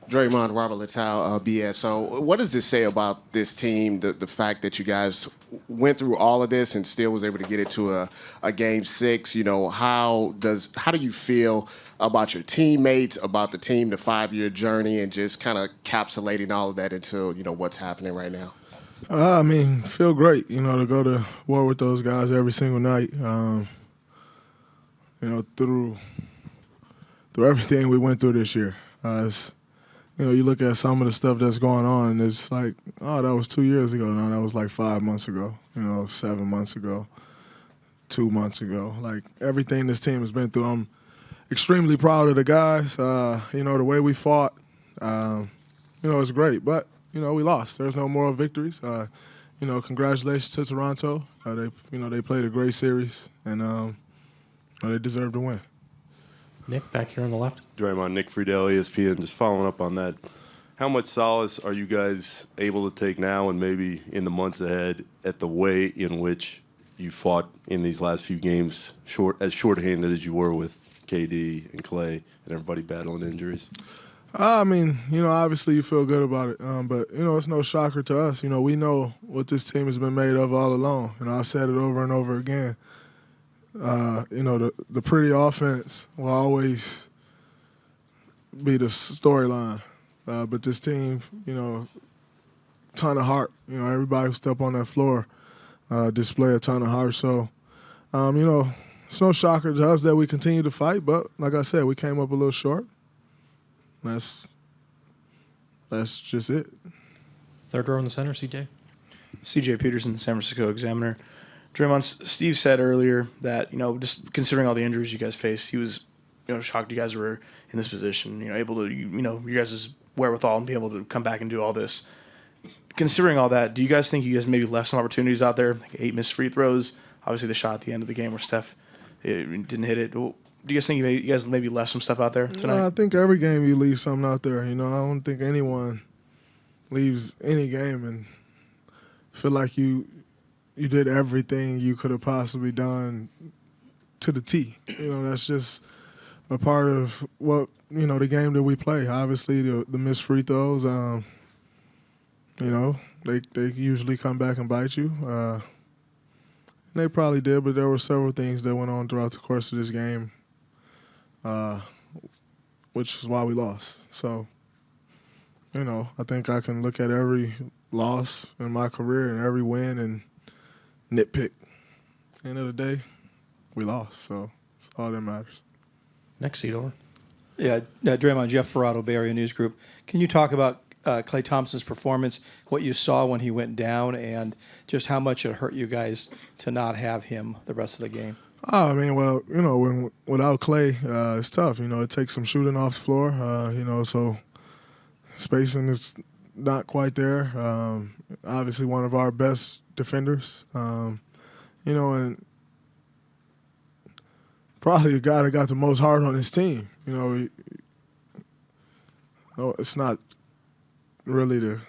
Draymond Robert Littell, BS. So, what does this say about this team? The fact that you guys went through all of this and still was able to get it to a game six. You know, how do you feel about your teammates, about the team, the 5-year journey, and just kind of encapsulating all of that into what's happening right now? I mean, feel great. To go to war with those guys every single night. Through everything we went through this year. You look at some of the stuff that's going on, and it's like, oh, that was 2 years ago. No, that was like 5 months ago, 7 months ago, 2 months ago. Like, everything this team has been through, I'm extremely proud of the guys. The way we fought, it's great. But, we lost. There's no moral victories. Congratulations to Toronto. They played a great series, and they deserve to win. Nick, back here on the left. Draymond, Nick Friedel, ESPN. Just following up on that, how much solace are you guys able to take now and maybe in the months ahead at the way in which you fought in these last few games, as shorthanded as you were with KD and Klay and everybody battling injuries? Obviously you feel good about it, but, it's no shocker to us. We know what this team has been made of all along. I've said it over and over again. The pretty offense will always be the storyline. But this team, ton of heart. Everybody who step on that floor display a ton of heart. So, it's no shocker to us that we continue to fight. But like I said, we came up a little short. That's just it. Third row in the center, CJ. CJ Peterson, San Francisco Examiner. Draymond, Steve said earlier that, just considering all the injuries you guys faced, he was, shocked you guys were in this position, able to, you guys' wherewithal and be able to come back and do all this. Considering all that, do you guys think you guys maybe left some opportunities out there, like 8 missed free throws? Obviously, the shot at the end of the game where Steph didn't hit it. Do you guys think you guys maybe left some stuff out there tonight? I think every game you leave something out there. I don't think anyone leaves any game and feel like you did everything you could have possibly done to the T. That's just a part of what, the game that we play. Obviously, the missed free throws, they usually come back and bite you. And they probably did, but there were several things that went on throughout the course of this game, which is why we lost. So, I think I can look at every loss in my career and every win and nitpick. End of the day, we lost, so it's all that matters. Next seat over. Yeah, Draymond, Jeff Ferrato, Bay Area News Group. Can you talk about Klay Thompson's performance, what you saw when he went down, and just how much it hurt you guys to not have him the rest of the game? Without Klay, it's tough. It takes some shooting off the floor, so spacing is not quite there. Obviously one of our best defenders, and probably the guy that got the most heart on his team. It's not really the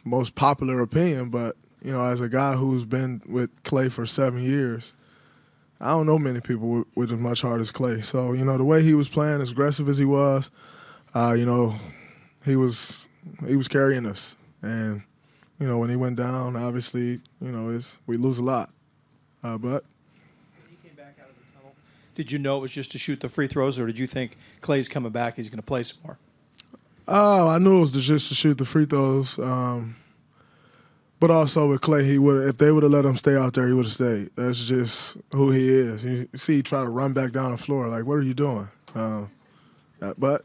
most popular opinion, but, as a guy who's been with Klay for 7 years, I don't know many people with as much heart as Klay. So, the way he was playing, as aggressive as he was, he was carrying us. And, when he went down, obviously, we lose a lot. But When he came back out of the tunnel, did you know it was just to shoot the free throws, or did you think Klay's coming back, he's going to play some more? Oh, I knew it was just to shoot the free throws. But also with Klay, if they would have let him stay out there, he would have stayed. That's just who he is. You see, he try to run back down the floor. Like, what are you doing? But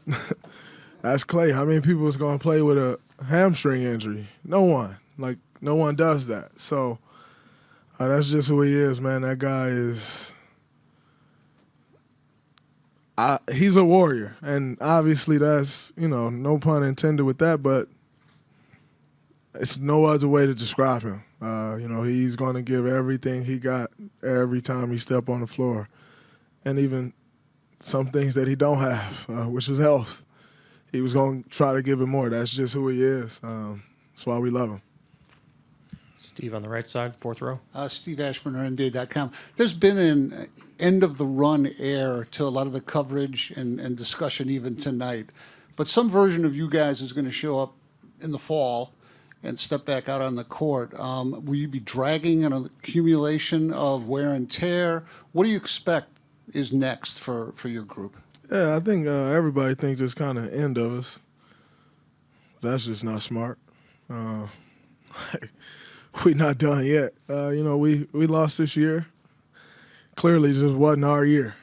that's Klay. How many people is going to play with a hamstring injury? No one. Like, no one does that. So that's just who he is, man. That guy is he's a warrior. And obviously that's, no pun intended with that, but it's no other way to describe him. He's going to give everything he got every time he step on the floor. And even some things that he don't have, which is health. He was going to try to give it more. That's just who he is. That's why we love him. Steve on the right side, fourth row. Steve Ashburn, NBA.com. There's been an end-of-the-run air to a lot of the coverage and discussion even tonight. but some version of you guys is going to show up in the fall and step back out on the court. Will you be dragging an accumulation of wear and tear? What do you expect is next for your group? Yeah, I think everybody thinks it's kind of end of us. That's just not smart. We're not done yet. We lost this year. Clearly, just wasn't our year.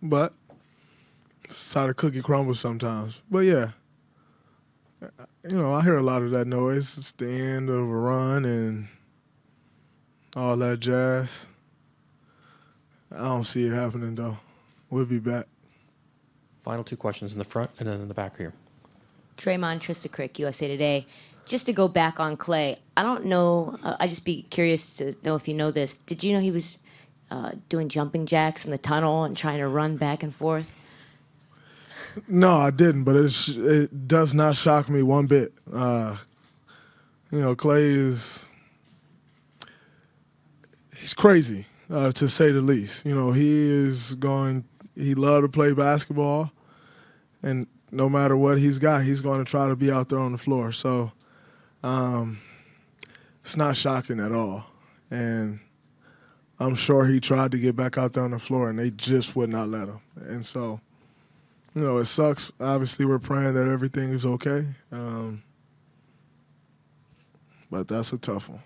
But it's how the cookie crumbles sometimes. But yeah, I hear a lot of that noise. It's the end of a run and all that jazz. I don't see it happening though. We'll be back. Final two questions in the front and then in the back here. Draymond Tristacrick, USA Today. Just to go back on Klay, I don't know. I'd just be curious to know if you know this. Did you know he was doing jumping jacks in the tunnel and trying to run back and forth? No, I didn't, but it does not shock me one bit. Klay he's crazy, to say the least. He loved to play basketball, and no matter what he's got, he's going to try to be out there on the floor. So it's not shocking at all. And I'm sure he tried to get back out there on the floor, and they just would not let him. And so, it sucks. Obviously, we're praying that everything is okay. But that's a tough one.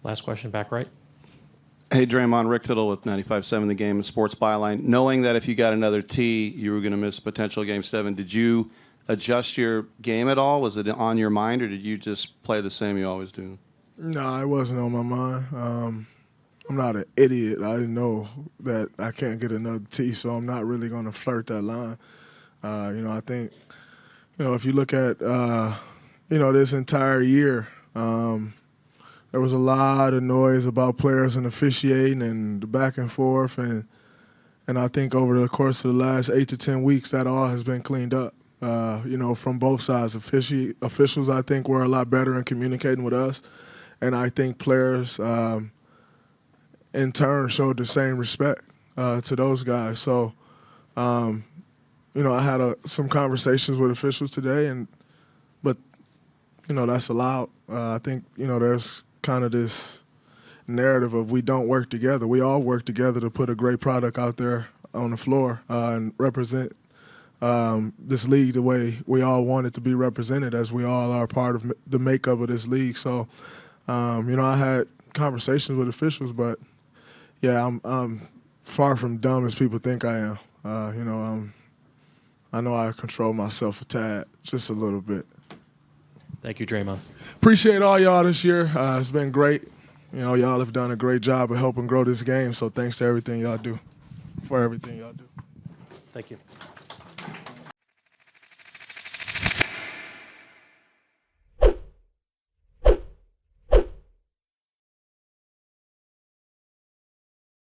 Last question, back right. Hey, Draymond, Rick Tittle with 95.7 The Game and Sports Byline. Knowing that if you got another T, you were going to miss potential Game 7, did you adjust your game at all? Was it on your mind, or did you just play the same you always do? No, it wasn't on my mind. I'm not an idiot. I know that I can't get another T, so I'm not really going to flirt that line. I think, if you look at, this entire year, there was a lot of noise about players and officiating and the back and forth, and I think over the course of the last 8 to 10 weeks, that all has been cleaned up. From both sides. Officials, I think, were a lot better in communicating with us, and I think players, in turn, showed the same respect to those guys. So, I had some conversations with officials today, but that's allowed. I think there's kind of this narrative of we don't work together. We all work together to put a great product out there on the floor and represent this league the way we all want it to be represented, as we all are part of the makeup of this league. So, I had conversations with officials, but yeah, I'm far from dumb as people think I am. I know I control myself a tad, just a little bit. Thank you, Draymond. Appreciate all y'all this year. It's been great. Y'all have done a great job of helping grow this game. So thanks to everything y'all do, for everything y'all do. Thank you.